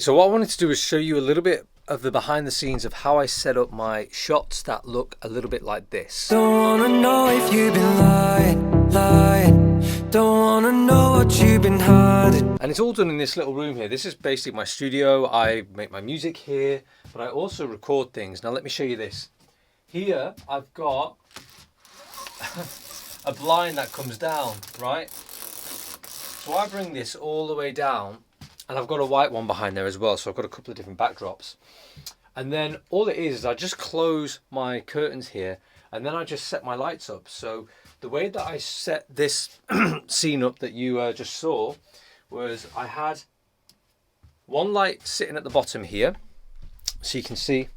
So what I wanted to do is show you a little bit of the behind the scenes of how I set up my shots that look a little bit like this. Don't wanna know if you've been lying. Don't wanna know what you've been hiding. And it's all done in this little room here. This is basically my studio. I make my music here, but I also record things. Now let me show you this. Here I've got a blind that comes down, right? So I bring this all the way down, and I've got a white one behind there as well, so I've got a couple of different backdrops. And then all it is I just close my curtains here, and then I just set my lights up. So the way that I set this scene up that you just saw was I had one light sitting at the bottom here, so you can see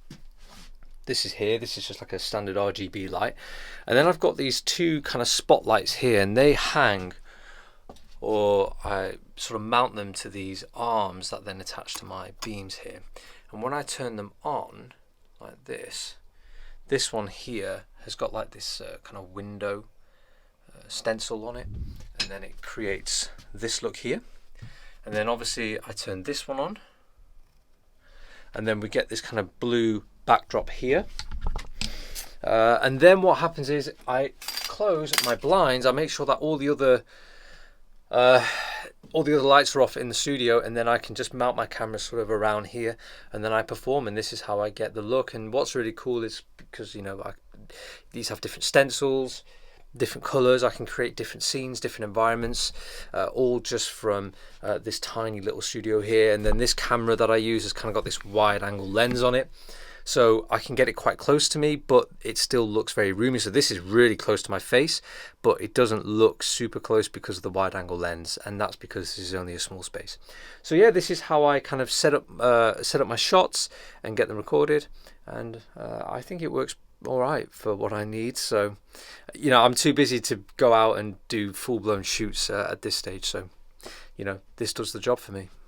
this is here. This is just like a standard RGB light, and then I've got these two kind of spotlights here, and they hang, or I sort of mount them to these arms that then attach to my beams here. And when I turn them on like this one here has got like this kind of window stencil on it, and then it creates this look here. And then obviously I turn this one on, and then we get this kind of blue backdrop here. And then what happens is I close my blinds. I make sure that all the other lights are off in the studio, and then I can just mount my camera sort of around here, and then I perform, and this is how I get the look. And what's really cool is because these have different stencils, different colors. I can create different scenes, different environments, all just from this tiny little studio here. And then this camera that I use has kind of got this wide angle lens on it, so I can get it quite close to me, but it still looks very roomy. So this is really close to my face, but it doesn't look super close because of the wide angle lens, and that's because this is only a small space. So yeah, this is how I kind of set up my shots and get them recorded, and I think it works all right for what I need. So I'm too busy to go out and do full-blown shoots at this stage, so this does the job for me.